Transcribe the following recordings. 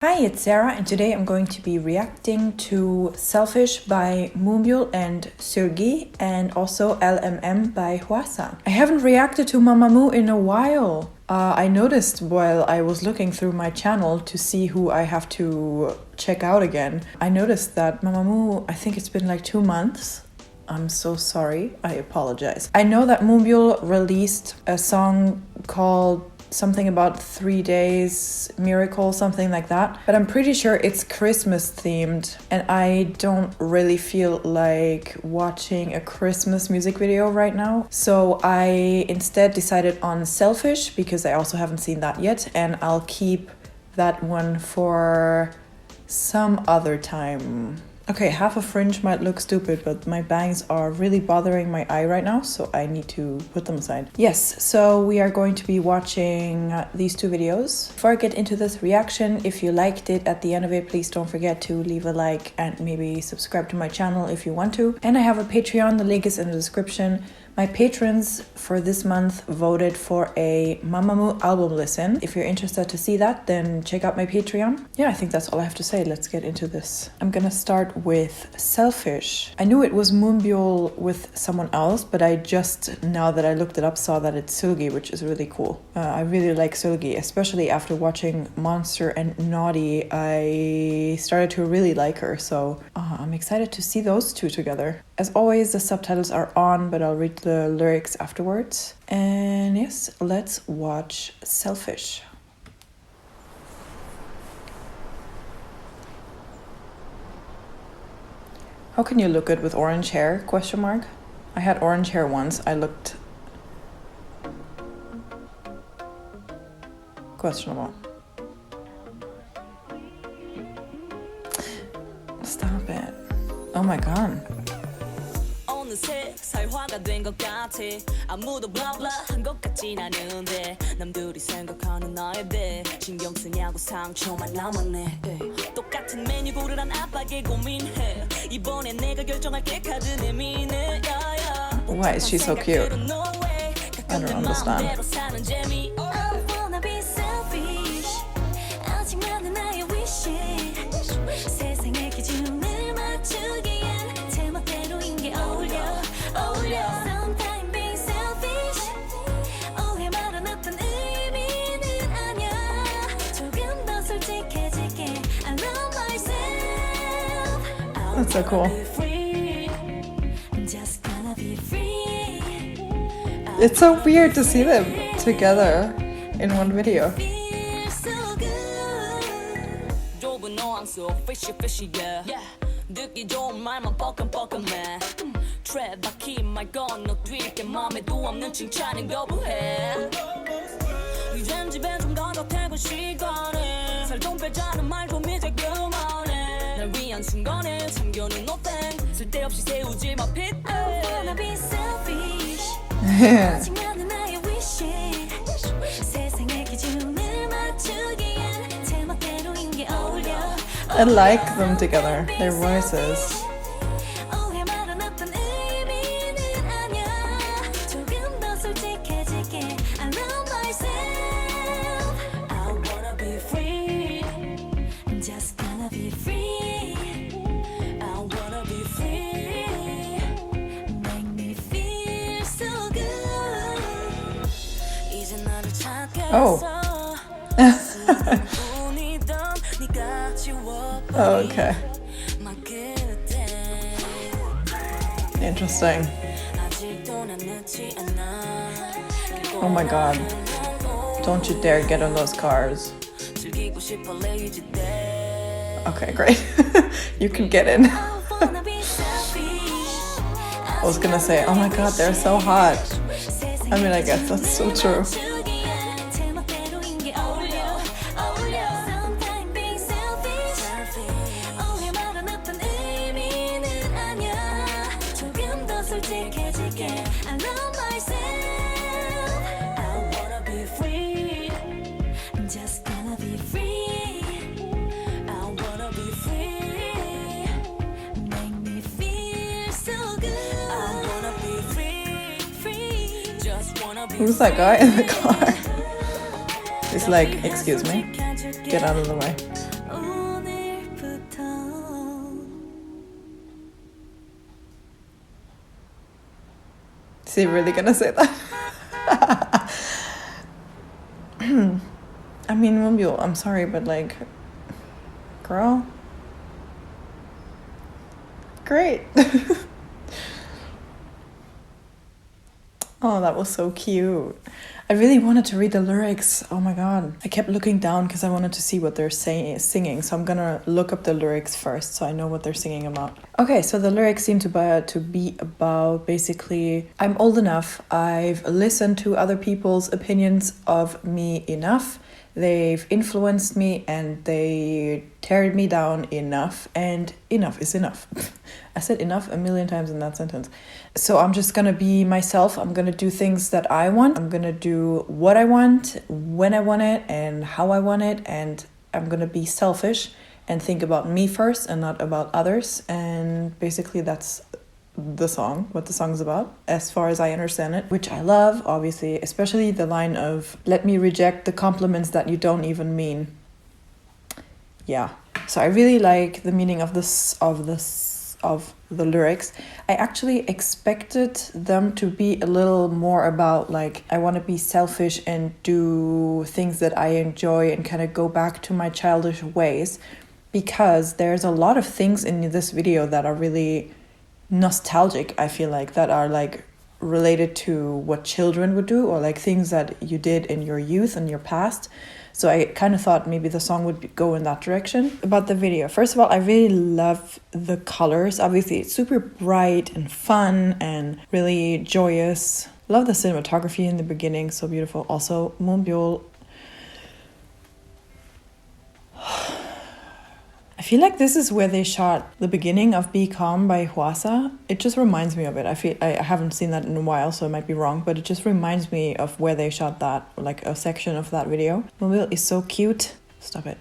Hi, it's Sarah, and today I'm going to be reacting to Selfish by Moonbyul and Seulgi, and also LMM by Hwa Sa. I haven't reacted to Mamamoo in a while. I noticed while I was looking through my channel to see who I have to check out again. I noticed that Mamamoo, I think it's been like 2 months. I'm so sorry. I apologize. I know that Moonbyul released a song called something about 3 days miracle, something like that, but I'm pretty sure it's Christmas themed, and I don't really feel like watching a Christmas music video right now, so I instead decided on Selfish because I also haven't seen that yet, and I'll keep that one for some other time. Okay, half a fringe might look stupid, but my bangs are really bothering my eye right now, so I need to put them aside. Yes, so we are going to be watching these 2 videos. Before I get into this reaction, if you liked it at the end of it, please don't forget to leave a like and maybe subscribe to my channel if you want to. And I have a Patreon, the link is in the description. My patrons for this month voted for a Mamamoo album listen. If you're interested to see that, then check out my Patreon. Yeah, I think that's all I have to say. Let's get into this. I'm gonna start with Selfish. I knew it was Moonbyul with someone else, but I just, now that I looked it up, saw that it's Seulgi, which is really cool. I really like Seulgi, especially after watching Monster and Naughty. I started to really like her, so I'm excited to see those 2 together. As always, the subtitles are on, but I'll read the lyrics afterwards. And yes, let's watch Selfish. How can you look good with orange hair? Question mark. I had orange hair once. I looked questionable. Stop it. Oh my god. 설화가 된 것 같아 아무도 블라블라한 것 같진 않은데 남들이 생각하는 나에 대해 신경 쓰냐고 상처만 남았네 똑같은 메뉴 고르란 압박에 고민해 이번엔 내가 결정할게 카드 내미네 Why is she so cute? I don't understand. That's so cool. It's so weird to see them together in one video. 날 위한 순간에 참겨는 nothing 쓸데없이 세우지 마 핏대 I wanna be selfish 아직 많은 나의 wish 세상의 기준을 맞추기엔 제멋대로인 게 어울려 I like them together, their voices. Oh. Oh, okay. Interesting. Oh my god. Don't you dare get on those cars. Okay, great. You can get in. I was gonna say, oh my god, they're so hot. I mean, I guess that's so true. Who's that guy in the car? He's like, excuse me, get out of the way. he really gonna say that? I mean, Moonbyul, I'm sorry, but like, girl, great. Oh, that was so cute. I really wanted to read the lyrics. Oh my god. I kept looking down because I wanted to see what they're singing. So I'm gonna look up the lyrics first so I know what they're singing about. Okay, so the lyrics seem to be about basically, I'm old enough. I've listened to other people's opinions of me enough. They've influenced me and they teared me down enough, and enough is enough. I said enough a million times in that sentence. So I'm just gonna be myself. I'm gonna do things that I want. I'm gonna do what I want, when I want it, and how I want it. And I'm gonna be selfish and think about me first and not about others. And basically that's the song, what the song's about, as far as I understand it, which I love, obviously, especially the line of, let me reject the compliments that you don't even mean. Yeah. So I really like the meaning of the lyrics. I actually expected them to be a little more about like, I want to be selfish and do things that I enjoy and kind of go back to my childish ways, because there's a lot of things in this video that are really nostalgic, I feel like, that are like related to what children would do, or like things that you did in your youth and your past. So I kind of thought maybe the song would go in that direction. About the video, first of all, I really love the colors. Obviously it's super bright and fun and really joyous. Love the cinematography in the beginning, so beautiful. Also Moonbyul, I feel like this is where they shot the beginning of Be Calm by Hwa Sa. It just reminds me of it. I haven't seen that in a while, so I might be wrong, but it just reminds me of where they shot that, like a section of that video. Moonbyul is so cute. Stop it.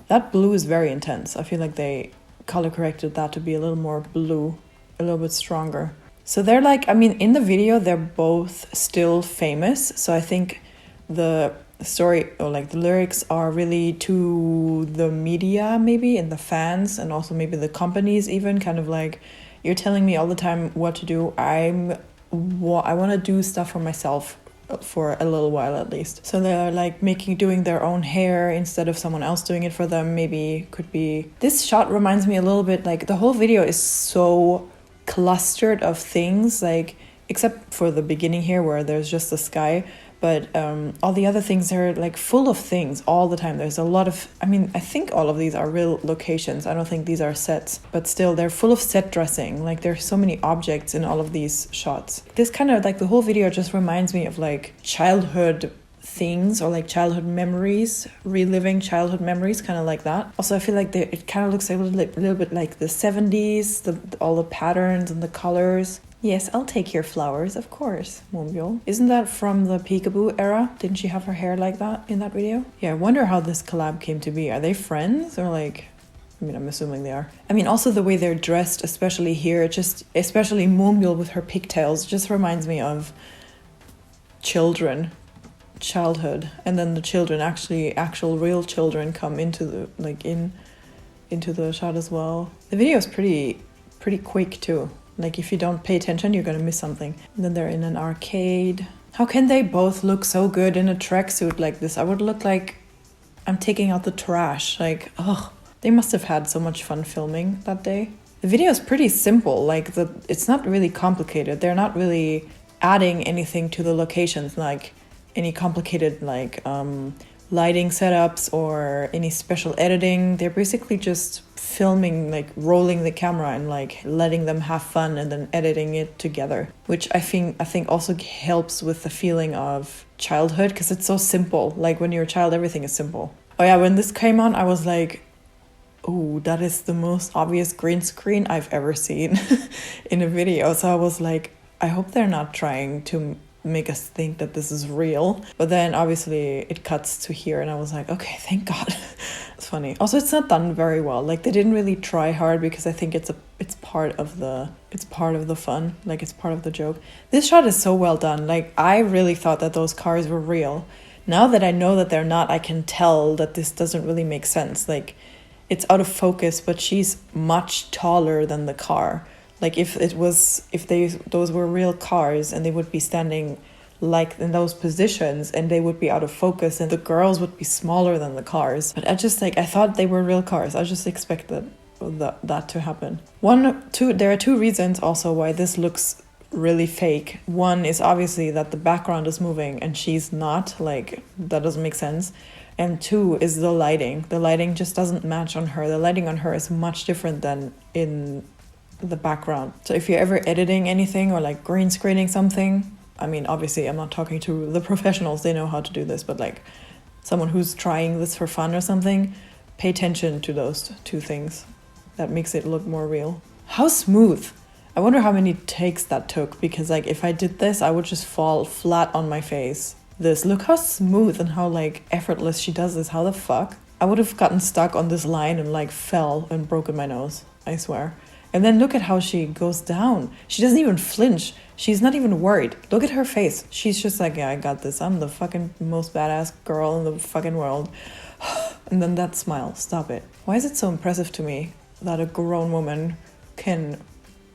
That blue is very intense. I feel like they color corrected that to be a little more blue, a little bit stronger. So they're like, I mean, in the video, they're both still famous. So I think the story, or like the lyrics, are really to the media maybe, and the fans, and also maybe the companies even, kind of like, you're telling me all the time what to do. I want to do stuff for myself for a little while at least. So they're like doing their own hair instead of someone else doing it for them. Maybe could be, this shot reminds me a little bit, like the whole video is so clustered of things, like except for the beginning here where there's just the sky. But all the other things are like full of things all the time. There's a lot of, I mean, I think all of these are real locations. I don't think these are sets, but still they're full of set dressing. Like there's so many objects in all of these shots. This kind of like, the whole video just reminds me of like childhood things, or like childhood memories, reliving childhood memories, kind of like that. Also, I feel like it kind of looks a little bit like the 70s, all the patterns and the colors. Yes, I'll take your flowers, of course, Moonbyul. Isn't that from the Peekaboo era? Didn't she have her hair like that in that video? Yeah, I wonder how this collab came to be. Are they friends, or like, I mean, I'm assuming they are. I mean, also the way they're dressed, especially here, especially Moonbyul with her pigtails, just reminds me of childhood. And then the children, actual real children, come into the, like, into the shot as well. The video is pretty quick too. Like, if you don't pay attention, you're gonna miss something. And then they're in an arcade. How can they both look so good in a tracksuit like this? I would look like I'm taking out the trash. Like, oh, they must have had so much fun filming that day. The video is pretty simple. Like, it's not really complicated. They're not really adding anything to the locations, like any complicated like lighting setups or any special editing. They're basically just filming, like rolling the camera and like letting them have fun and then editing it together, which I think also helps with the feeling of childhood, because it's so simple. Like when you're a child, everything is simple. Oh yeah, when this came on, I was like, oh, that is the most obvious green screen I've ever seen in a video. So I was like, I hope they're not trying to make us think that this is real. But then obviously it cuts to here and I was like, okay, thank God. It's funny. Also, it's not done very well. Like, they didn't really try hard, because I think it's part of the fun. Like, it's part of the joke. This shot is so well done. Like, I really thought that those cars were real. Now that I know that they're not, I can tell that this doesn't really make sense. Like, it's out of focus, but she's much taller than the car. Like if those were real cars and they would be standing like in those positions and they would be out of focus and the girls would be smaller than the cars. But I thought they were real cars. I just expected that to happen. There are two reasons also why this looks really fake. One is obviously that the background is moving and she's not, like that doesn't make sense. And two is the lighting. The lighting just doesn't match on her. The lighting on her is much different than in the background. So if you're ever editing anything or like green screening something, I mean, obviously I'm not talking to the professionals, they know how to do this, but like someone who's trying this for fun or something, pay attention to those two things. That makes it look more real. How smooth. I wonder how many takes that took, because like if I did this, I would just fall flat on my face. Look how smooth and how like effortless she does this. How the fuck? I would have gotten stuck on this line and like fell and broken my nose, I swear. And then look at how she goes down. She doesn't even flinch. She's not even worried. Look at her face. She's just like, yeah, I got this. I'm the fucking most badass girl in the fucking world. And then that smile. Stop it. Why is it so impressive to me that a grown woman can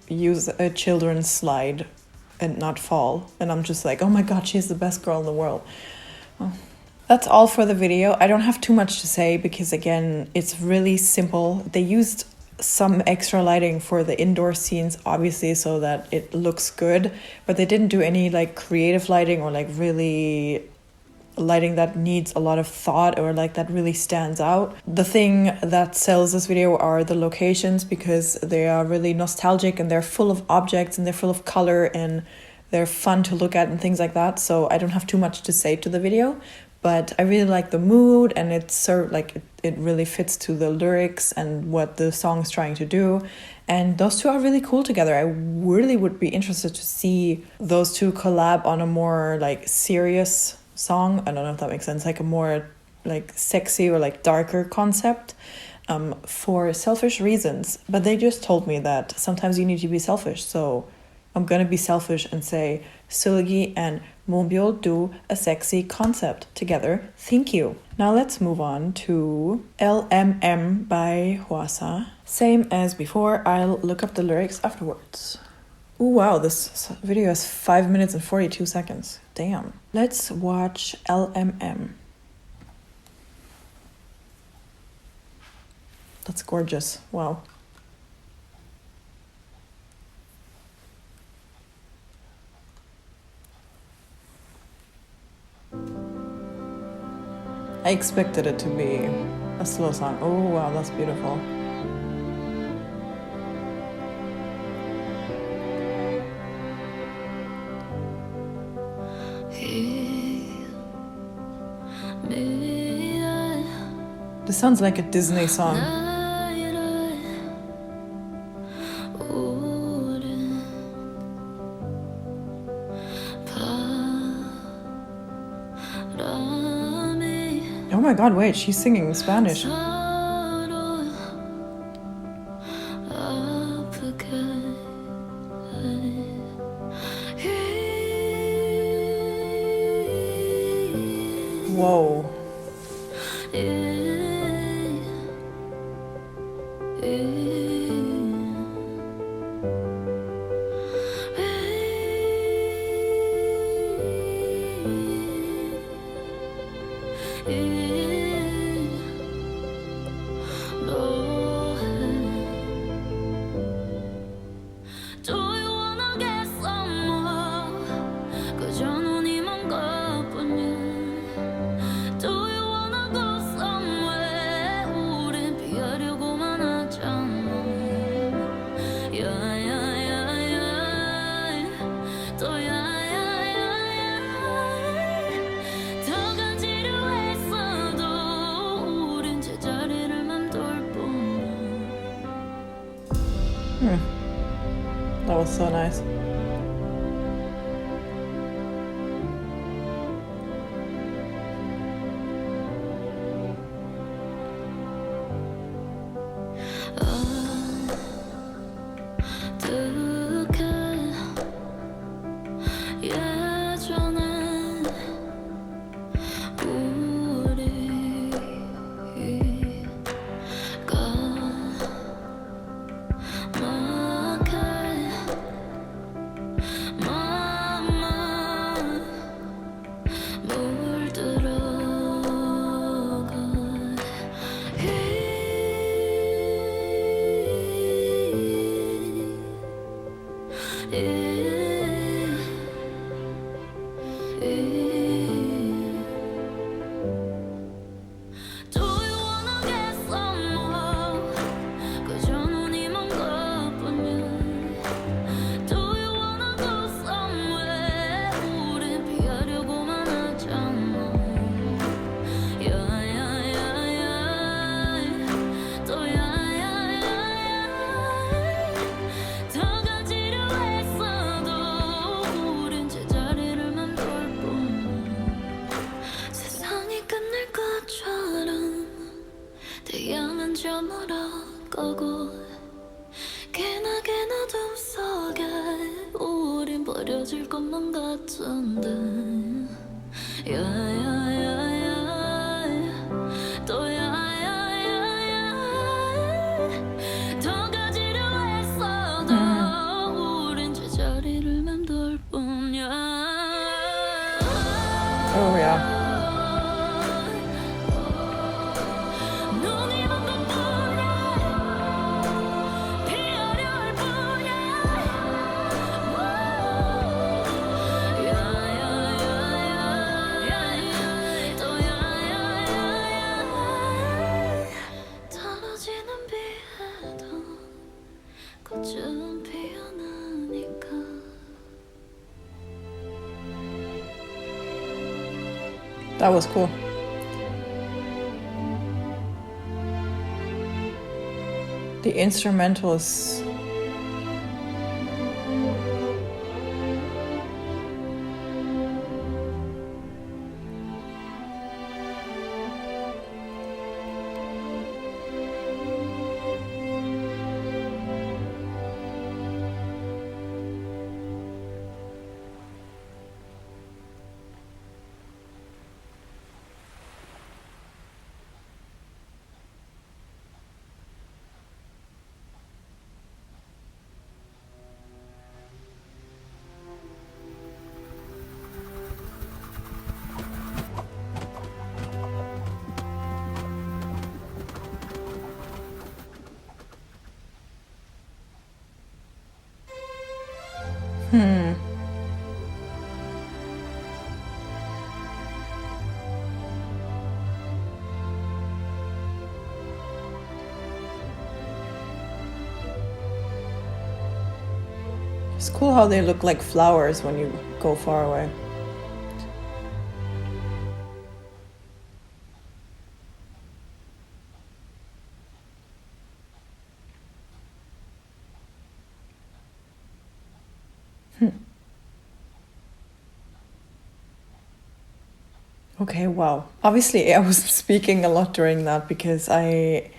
use a children's slide and not fall? And I'm just like, oh my god, she's the best girl in the world. Oh. That's all for the video. I don't have too much to say because again, it's really simple. They used some extra lighting for the indoor scenes, obviously, so that it looks good, but they didn't do any like creative lighting or like really lighting that needs a lot of thought or like that really stands out. The thing that sells this video are the locations, because they are really nostalgic and they're full of objects and they're full of color and they're fun to look at and things like that. So I don't have too much to say to the video, but I really like the mood, and it's it really fits to the lyrics and what the song's trying to do. And those two are really cool together. I really would be interested to see those two collab on a more like serious song. I don't know if that makes sense, like a more like sexy or like darker concept, for selfish reasons. But they just told me that sometimes you need to be selfish, so I'm gonna be selfish and say Seulgi and Moonbyul do a sexy concept together. Thank you. Now let's move on to LMM by Hwa Sa. Same as before, I'll look up the lyrics afterwards. Oh wow, this video has 5 minutes and 42 seconds. Damn. Let's watch LMM. That's gorgeous. Wow. I expected it to be a slow song. Oh wow, that's beautiful. This sounds like a Disney song. Oh my god, wait, she's singing in Spanish. Whoa. That was so nice. 거고 개나 둠 속에 우린 버려질 것만 같은데 야야야야 또 야야야야 더 가지려 했어도 우린 제자리를 맴돌 뿐이야. Oh yeah. That was cool. The instrumental is It's cool how they look like flowers when you go far away. Okay, wow. Obviously, I was speaking a lot during that because that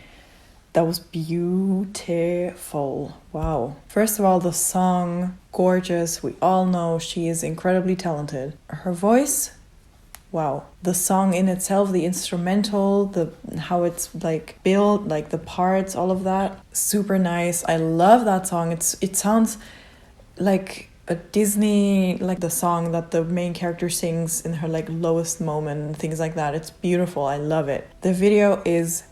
was beautiful. Wow. First of all, the song, gorgeous. We all know she is incredibly talented. Her voice, wow. The song in itself, the instrumental, how it's like built, like the parts, all of that, super nice. I love that song. It sounds like a Disney, like the song that the main character sings in her like lowest moment, things like that. It's beautiful. I love it. The video is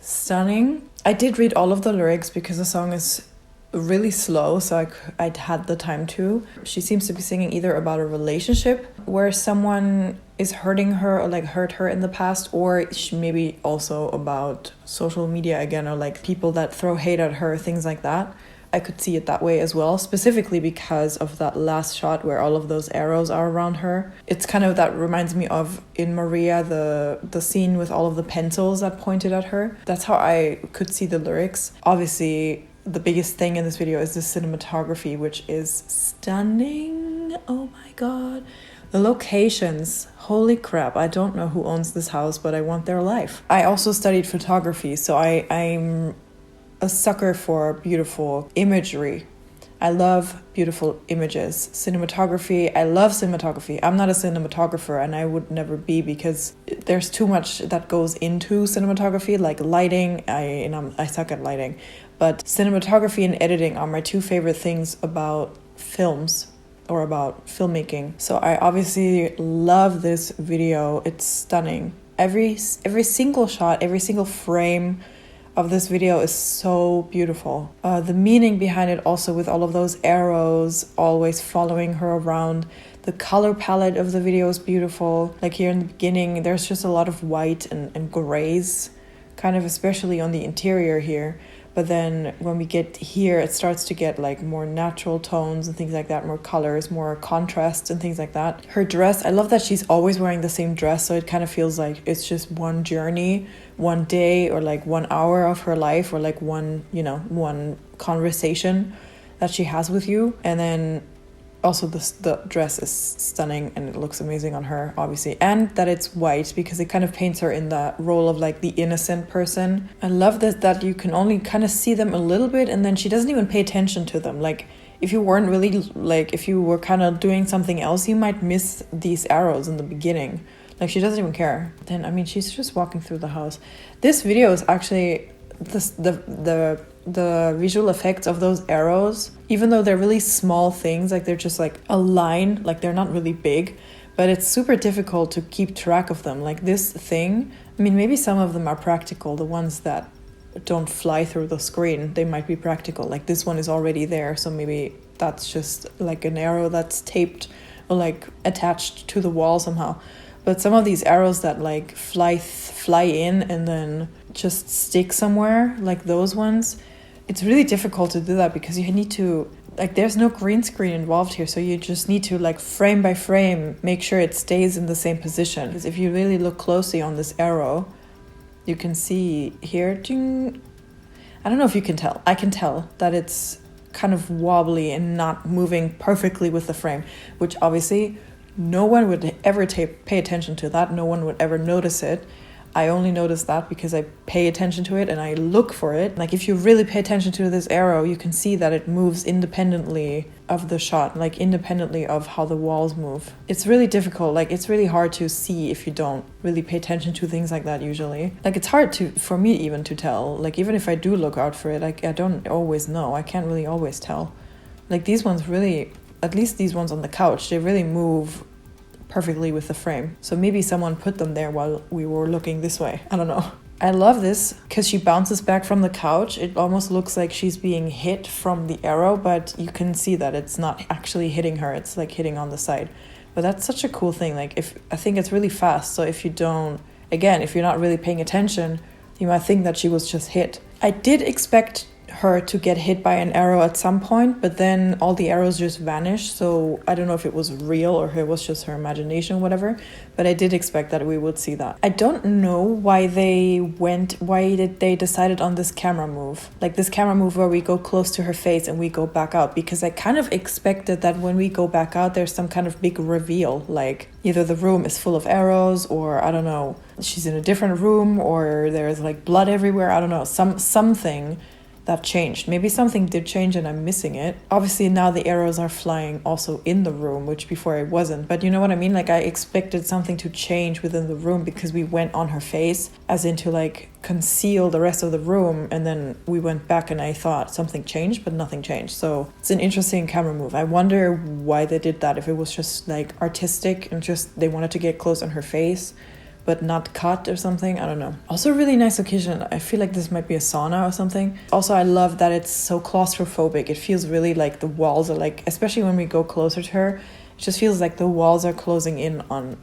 stunning. I did read all of the lyrics because the song is really slow, so I'd had the time to. She seems to be singing either about a relationship where someone is hurting her or like hurt her in the past, or maybe also about social media again, or like people that throw hate at her, things like that. I could see it that way as well, specifically because of that last shot where all of those arrows are around her. It's kind of, that reminds me of in Maria, the scene with all of the pencils that pointed at her. That's how I could see the lyrics. Obviously, the biggest thing in this video is the cinematography, which is stunning. Oh my god. The locations, holy crap. I don't know who owns this house, but I want their life. I also studied photography, so I'm a sucker for beautiful imagery. I love beautiful images. Cinematography, I love cinematography. I'm not a cinematographer, and I would never be, because there's too much that goes into cinematography, like lighting. I suck at lighting. But cinematography and editing are my two favorite things about films or about filmmaking. So I obviously love this video. It's stunning. Every single shot, every single frame of this video is so beautiful. The meaning behind it also, with all of those arrows always following her around. The color palette of the video is beautiful. Like here in the beginning, there's just a lot of white and grays, kind of, especially on the interior here. But then when we get here, it starts to get like more natural tones and things like that, more colors, more contrast and things like that. Her dress, I love that she's always wearing the same dress, so it kind of feels like it's just one journey, one day, or like 1 hour of her life, or like one conversation that she has with you. And then Also, the dress is stunning and it looks amazing on her, obviously. And that it's white because it kind of paints her in the role of like the innocent person. I love that you can only kind of see them a little bit and then she doesn't even pay attention to them. Like, if you weren't really, like, if you were kind of doing something else, you might miss these arrows in the beginning. Like, she doesn't even care. Then, I mean, she's just walking through the house. This video is actually the visual effects of those arrows, even though they're really small things, like they're just like a line, like they're not really big, but it's super difficult to keep track of them. Like this thing, I mean, maybe some of them are practical, the ones that don't fly through the screen, they might be practical. Like this one is already there, so maybe that's just like an arrow that's taped or like attached to the wall somehow. But some of these arrows that like fly in and then just stick somewhere, like those ones, it's really difficult to do that because you need to, like, there's no green screen involved here, so you just need to, like, frame by frame make sure it stays in the same position. Because if you really look closely on this arrow, you can see here, ding, I don't know if you can tell, I can tell that it's kind of wobbly and not moving perfectly with the frame, which obviously no one would ever pay attention to that, no one would ever notice it. I only notice that because I pay attention to it and I look for it. Like if you really pay attention to this arrow, you can see that it moves independently of the shot, like independently of how the walls move. It's really difficult, like it's really hard to see if you don't really pay attention to things like that usually. Like it's hard for me even to tell, like even if I do look out for it, I don't always know, I can't really always tell. Like these ones really, at least these ones on the couch, they really move perfectly with the frame. So maybe someone put them there while we were looking this way. I don't know. I love this because she bounces back from the couch. It almost looks like she's being hit from the arrow, but you can see that it's not actually hitting her. It's like hitting on the side. But that's such a cool thing. Like I think it's really fast. So if you don't, again, if you're not really paying attention, you might think that she was just hit. I did expect her to get hit by an arrow at some point, but then all the arrows just vanished, so I don't know if it was real or if it was just her imagination, whatever, but I did expect that we would see that. I don't know why did they decided on this camera move, like this camera move where we go close to her face and we go back out, because I kind of expected that when we go back out there's some kind of big reveal, like either the room is full of arrows or I don't know, she's in a different room or there's like blood everywhere, I don't know, something that changed. Maybe something did change and I'm missing it. Obviously now the arrows are flying also in the room, which before it wasn't. But you know what I mean? Like I expected something to change within the room because we went on her face as in to like conceal the rest of the room. And then we went back and I thought something changed, but nothing changed. So it's an interesting camera move. I wonder why they did that. If it was just like artistic and just they wanted to get close on her face but not cut or something, I don't know. Also a really nice location. I feel like this might be a sauna or something. Also, I love that it's so claustrophobic. It feels really like the walls are like, especially when we go closer to her, it just feels like the walls are closing in on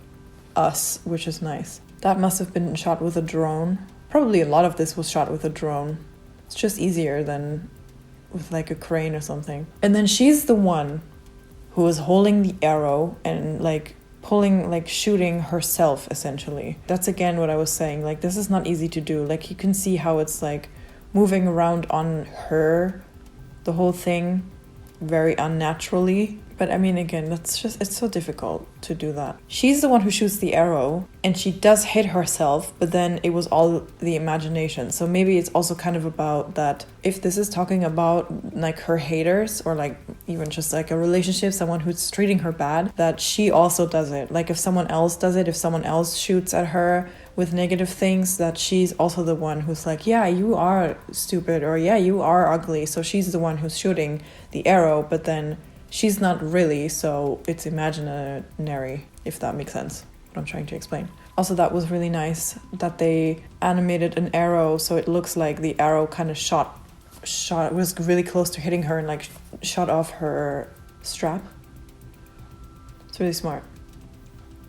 us, which is nice. That must have been shot with a drone. Probably a lot of this was shot with a drone. It's just easier than with like a crane or something. And then she's the one who is holding the arrow and like pulling, like shooting herself essentially. That's again what I was saying, like this is not easy to do. Like you can see how it's like moving around on her, the whole thing, very unnaturally. But I mean, again, that's just, it's so difficult to do that. She's the one who shoots the arrow and she does hit herself, but then it was all the imagination. So maybe it's also kind of about that. If this is talking about like her haters or like even just like a relationship, someone who's treating her bad, that she also does it. Like if someone else does it, if someone else shoots at her with negative things, that she's also the one who's like, yeah, you are stupid, or yeah, you are ugly. So she's the one who's shooting the arrow, but then she's not really, so it's imaginary, if that makes sense, what I'm trying to explain. Also, that was really nice that they animated an arrow so it looks like the arrow kind of shot, it was really close to hitting her and like shot off her strap. It's really smart.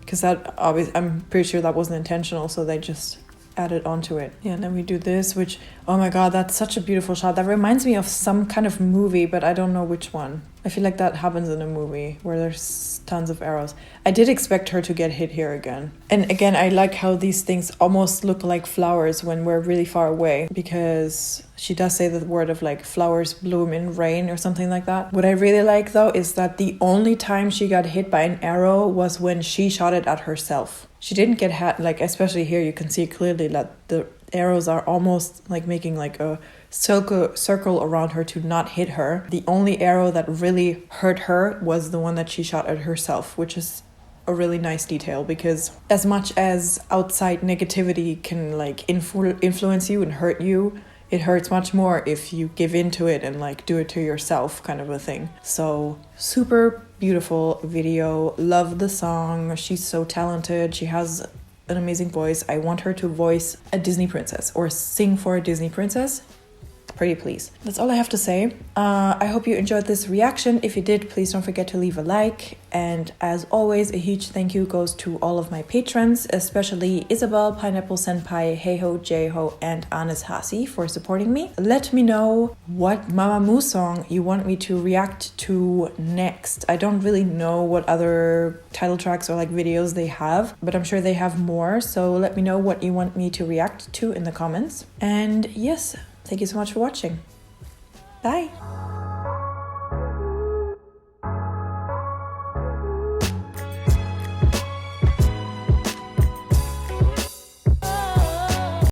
Because that, obviously, I'm pretty sure that wasn't intentional, so they just added onto it. Yeah, and then we do this, which, oh my god, that's such a beautiful shot. That reminds me of some kind of movie, but I don't know which one. I feel like that happens in a movie where there's tons of arrows. I did expect her to get hit here again. And again, I like how these things almost look like flowers when we're really far away, because She does say the word of like flowers bloom in rain or something like that. What I really like though is that the only time she got hit by an arrow was when she shot it at herself. She didn't get hit, like especially here you can see clearly that the arrows are almost like making like a circle around her to not hit her. The only arrow that really hurt her was the one that she shot at herself, which is a really nice detail, because as much as outside negativity can like influence you and hurt you, it hurts much more if you give into it and like do it to yourself, kind of a thing. So super beautiful video. Love the song. She's so talented. She has an amazing voice. I want her to voice a Disney princess or sing for a Disney princess. Pretty please. That's all I have to say. I hope you enjoyed this reaction. If you did, please don't forget to leave a like. And as always, a huge thank you goes to all of my patrons, especially Isabel, Pineapple Senpai, Heiho, Jho, and Anis Hasi for supporting me. Let me know what Mamamoo song you want me to react to next. I don't really know what other title tracks or like videos they have, but I'm sure they have more. So let me know what you want me to react to in the comments. And yes, thank you so much for watching. Bye!